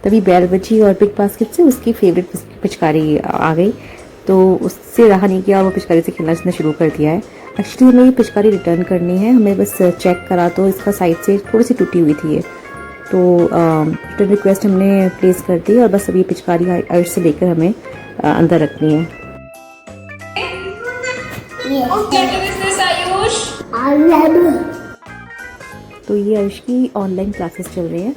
तभी बैल बची और बिग बास्केट से उसकी फेवरेट पिचकारी आ गई, तो उससे रहा नहीं किया और वो पिचकारी से खेलना उसने शुरू कर दिया है। एक्चुअली हमें ये पिचकारी रिटर्न करनी है, हमें बस चेक करा तो इसका साइड से थोड़ी सी टूटी हुई थी ये, तो रिटर्न रिक्वेस्ट हमने प्लेस कर दी और बस अब ये पिचकारी आयुष से लेकर हमें अंदर रखनी है। तो ये आयुष की ऑनलाइन क्लासेस चल रही हैं।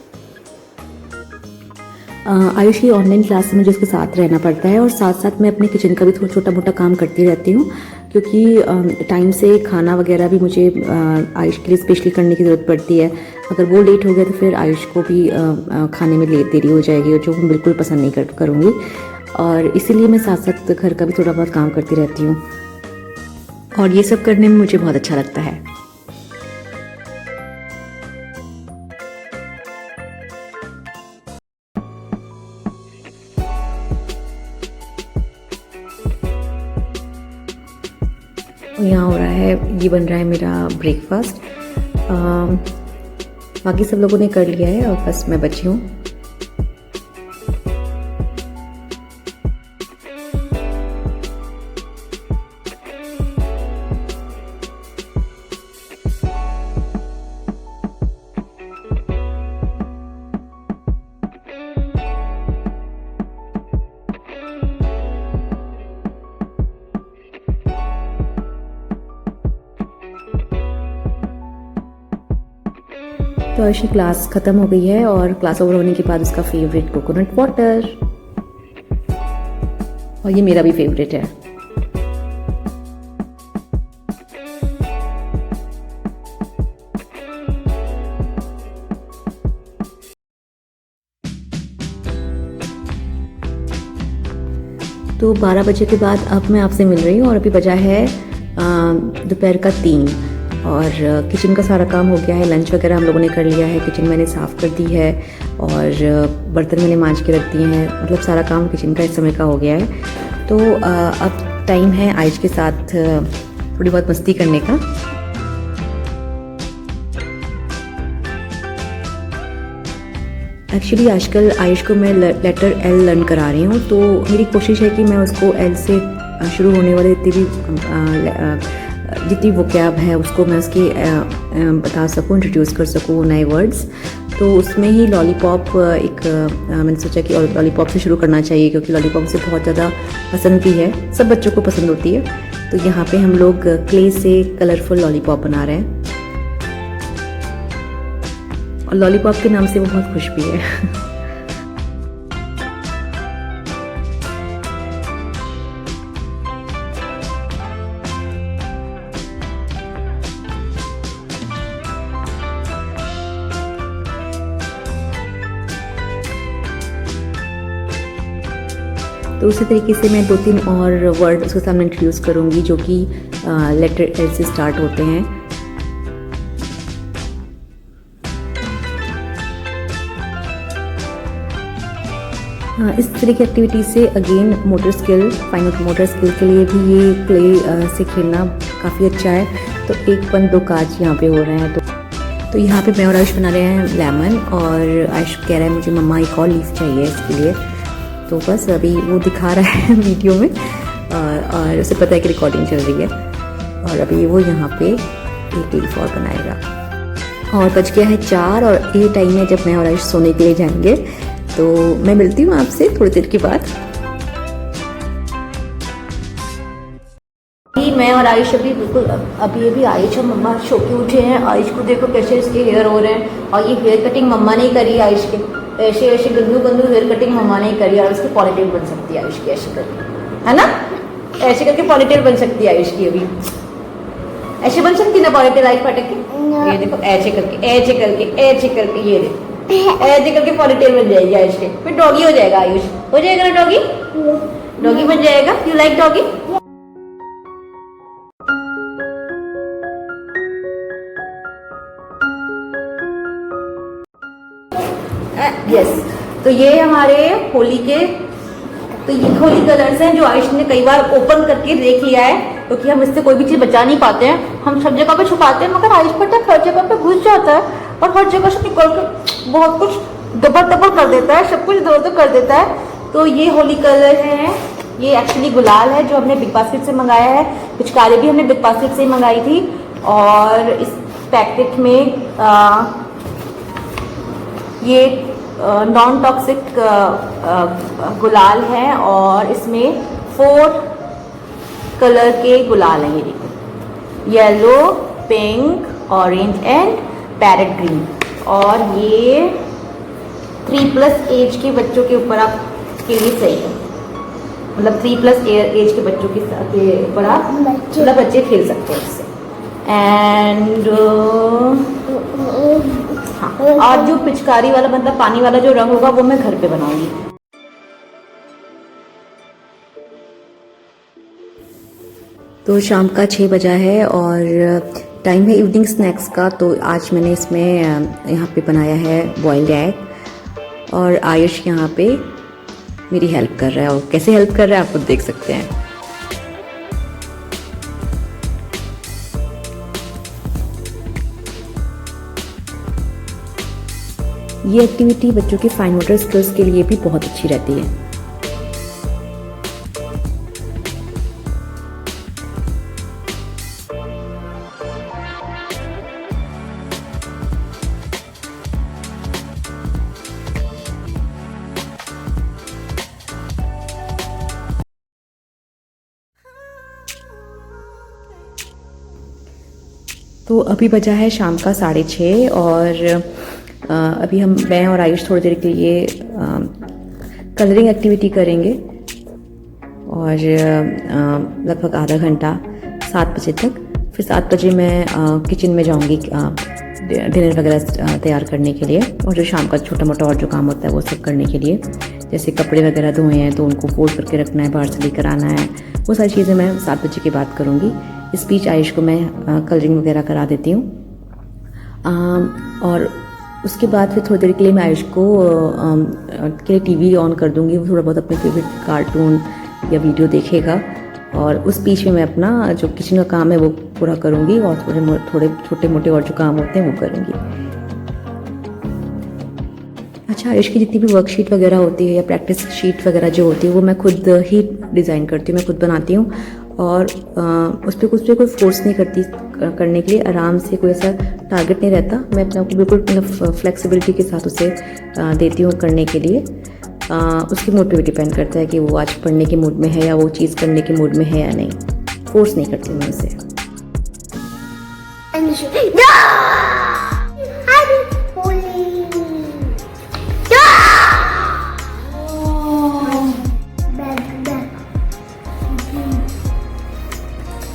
आयुष की ऑनलाइन क्लास में मुझे उसके साथ रहना पड़ता है और साथ साथ मैं अपने किचन का भी थोड़ा छोटा मोटा काम करती रहती हूँ, क्योंकि टाइम से खाना वगैरह भी मुझे आयुष के लिए स्पेशली करने की ज़रूरत पड़ती है। अगर वो लेट हो गया तो फिर आयुष को भी खाने में देरी हो जाएगी, और जो मैं बिल्कुल पसंद नहीं करूँगी, और इसीलिए मैं साथ साथ घर का भी थोड़ा बहुत काम करती रहती हूँ, और ये सब करने में मुझे बहुत अच्छा लगता है। यहाँ हो रहा है, ये बन रहा है मेरा ब्रेकफास्ट। बाकी सब लोगों ने कर लिया है और बस मैं बची हूँ। तो आयुष की क्लास ख़त्म हो गई है और क्लास ओवर होने के बाद उसका फेवरेट कोकोनट वाटर, और ये मेरा भी फेवरेट है। तो 12 बजे के बाद अब मैं आपसे मिल रही हूँ और अभी बजा है दोपहर का 3 और किचन का सारा काम हो गया है। लंच वगैरह हम लोगों ने कर लिया है, किचन मैंने साफ़ कर दी है और बर्तन मैंने मांज के रख दिए हैं, मतलब सारा काम किचन का इस समय का हो गया है। तो अब टाइम है आयुष के साथ थोड़ी बहुत मस्ती करने का। एक्चुअली आजकल आयुष को मैं लेटर एल लर्न करा रही हूँ, तो मेरी कोशिश है कि मैं उसको एल से शुरू होने वाले जितनी वोकैब है उसको मैं उसकी बता सकूँ, इंट्रोड्यूस कर सकूँ नए वर्ड्स। तो उसमें ही लॉलीपॉप मैंने सोचा कि लॉलीपॉप से शुरू करना चाहिए, क्योंकि लॉलीपॉप से बहुत ज़्यादा पसंद भी है, सब बच्चों को पसंद होती है। तो यहाँ पे हम लोग क्ले से कलरफुल लॉलीपॉप बना रहे हैं और लॉलीपॉप के नाम से वो बहुत खुश भी है। तो उसी तरीके से मैं 2-3 और वर्ड उसके सामने इंट्रोड्यूस करूँगी जो कि लेटर एल से स्टार्ट होते हैं। इस तरह की एक्टिविटी से again motor skill, fine motor skill के लिए भी ये क्ले से खेलना काफ़ी अच्छा है। तो 1 पन 2 काज यहाँ पे हो रहे हैं। तो यहाँ पे मैं और आयुष बना रहे हैं लेमन, और आयुष कह रहा है मुझे मम्मा एक और लीफ चाहिए इसके लिए। तो बस अभी वो दिखा रहा है वीडियो में, और उसे पता है कि रिकॉर्डिंग चल रही है, और अभी वो यहाँ पे एक लीफ और बनाएगा। और बज गया है 4 और ये टाइम है जब मैं और आयुष सोने के लिए जाएंगे। तो मैं मिलती हूँ आपसे थोड़ी देर के बाद। मैं और आयुष अभी बिल्कुल अभी अभी आयुष और मम्मा सो के उठे हैं। आयुष को देखो कैसे इसके हेयर हो रहे हैं, और ये हेयर कटिंग मम्मा ने करी आयुष के, ऐसे ऐसे गंदू गंदू हेयर कटिंग मम्मा ने करी, और उसकी पॉनीटेल बन सकती है आयुष की ऐसे करके, है ना? ऐसे करके पॉनीटेल बन सकती है आयुष की, अभी ऐसे बन सकती है ना पॉनीटेल आयुष फटक के। ये देखो ऐसे करके ऐसे करके ऐसे करके, ये देखो ऐसे करके पॉनीटेल बन जाएगी आयुष के, फिर डॉगी हो जाएगा आयुष, हो जाएगा ना डॉगी, डॉगी बन जाएगा। You like doggy? यस। तो ये हमारे होली के, तो ये होली कलर्स हैं जो आयुष ने कई बार ओपन करके देख लिया है, क्योंकि हम इससे कोई भी चीज़ बचा नहीं पाते हैं। हम सब जगह पे छुपाते हैं, मगर आयुष पता है हर जगह पे घुस जाता है और हर जगह से निकल के बहुत कुछ डबल डबल कर देता है, सब कुछ दो दो कर देता है। तो ये होली कलर है, ये एक्चुअली गुलाल है जो हमने बिग बास्केट से मंगाया है। पिचकारी भी हमने बिग बास्केट से ही मंगाई थी। और इस पैकेट में ये नॉन टॉक्सिक गुलाल है और इसमें 4 कलर के गुलाल हैं। ये देखो, yellow, pink, orange and parrot green. और ये 3+ एज के बच्चों के ऊपर आप के लिए सही है, मतलब 3+ एज के बच्चों के ऊपर आप मतलब बच्चे खेल सकते हैं इससे। एंड हाँ, और जो पिचकारी वाला मतलब पानी वाला जो रंग होगा वो मैं घर पे बनाऊंगी। तो शाम का 6 बजा है और टाइम है इवनिंग स्नैक्स का। तो आज मैंने इसमें यहाँ पे बनाया है बॉइल्ड एग और आयुष यहाँ पे मेरी हेल्प कर रहा है। और कैसे हेल्प कर रहा है आप खुद देख सकते हैं। ये एक्टिविटी बच्चों के फाइन मोटर स्किल्स के लिए भी बहुत अच्छी रहती है। तो अभी बजा है शाम का 6:30 और अभी मैं और आयुष थोड़ी देर के लिए कलरिंग एक्टिविटी करेंगे और लगभग आधा घंटा 7 बजे तक। फिर 7 बजे मैं किचन में जाऊंगी डिनर वगैरह तैयार करने के लिए और जो शाम का छोटा मोटा और जो काम होता है वो सब करने के लिए, जैसे कपड़े वगैरह धोए हैं तो उनको फोल्ड करके रखना है, बाहर से लेकर आना है, वो सारी चीज़ें मैं 7 बजे के बाद करूँगी। इस बीच आयुष को मैं कलरिंग वगैरह करा देती हूँ और उसके बाद फिर थोड़ी देर के लिए मैं आयुष को के टीवी ऑन कर दूँगी। वो थोड़ा बहुत अपने फेवरेट कार्टून या वीडियो देखेगा और उस बीच में मैं अपना जो किचन का काम है वो पूरा करूँगी और थोड़े छोटे मोटे और जो काम होते हैं वो करूँगी। अच्छा, आयुष की जितनी भी वर्कशीट वगैरह होती है या प्रैक्टिस शीट वगैरह जो होती है वो मैं खुद ही डिज़ाइन करती हूँ, मैं खुद बनाती हूँ और उस पर कोई फोर्स नहीं करती करने के लिए। आराम से कोई ऐसा टारगेट नहीं रहता, मैं अपने आप को बिल्कुल फ्लेक्सिबिलिटी के साथ उसे देती हूँ करने के लिए। उसके मूड पे भी डिपेंड करता है कि वो आज पढ़ने के मूड में है या वो चीज़ करने के मूड में है या नहीं। फोर्स नहीं करती मैं उसे।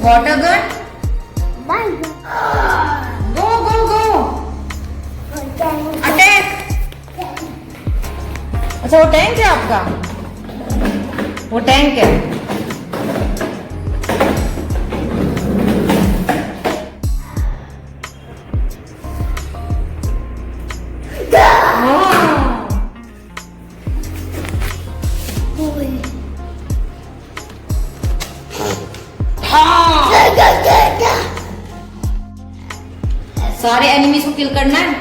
Water gun? Go, go, go! Attack! अच्छा, वो टैंक है आपका? वो टैंक है। सारे एनिमीज को किल करना है।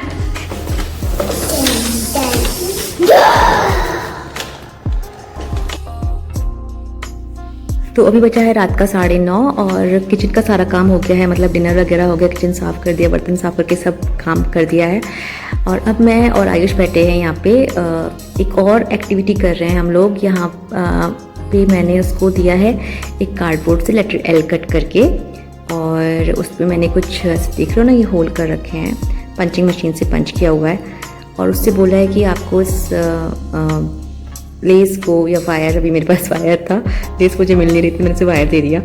तो अभी बचा है रात का 9:30 और किचन का सारा काम हो गया है, मतलब डिनर वगैरह हो गया, किचन साफ़ कर दिया, बर्तन साफ़ करके सब काम कर दिया है। और अब मैं और आयुष बैठे हैं यहाँ पे एक और एक्टिविटी कर रहे हैं हम लोग। यहाँ पे मैंने उसको दिया है एक कार्डबोर्ड से लेटर L कट करके और उस पर मैंने कुछ देख रहे हो ना, ये होल कर रखे हैं, पंचिंग मशीन से पंच किया हुआ है और उससे बोला है कि आपको इस लेस को या वायर, अभी मेरे पास वायर था, लेस मुझे मिल नहीं रही थी, मैंने उसे वायर दे दिया।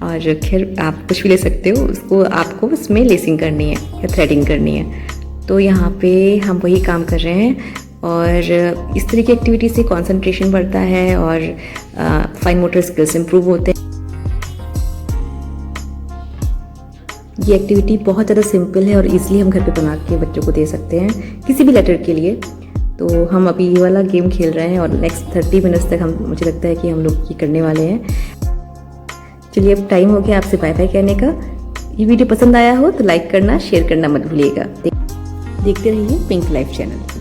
और खैर आप कुछ भी ले सकते हो, उसको आपको उसमें लेसिंग करनी है या थ्रेडिंग करनी है। तो यहाँ पे हम वही काम कर रहे हैं और इस तरह की एक्टिविटी से कंसंट्रेशन बढ़ता है और फाइन मोटर स्किल्स इंप्रूव होते हैं। ये एक्टिविटी बहुत ज़्यादा सिंपल है और इजीली हम घर पे बना के बच्चों को दे सकते हैं किसी भी लेटर के लिए। तो हम अभी ये वाला गेम खेल रहे हैं और नेक्स्ट 30 मिनट्स तक मुझे लगता है कि हम लोग ये करने वाले हैं। चलिए अब टाइम हो गया आपसे बाय बाय कहने का। ये वीडियो पसंद आया हो तो लाइक करना, शेयर करना मत भूलिएगा। देखते रहिए पिंक लाइफ चैनल।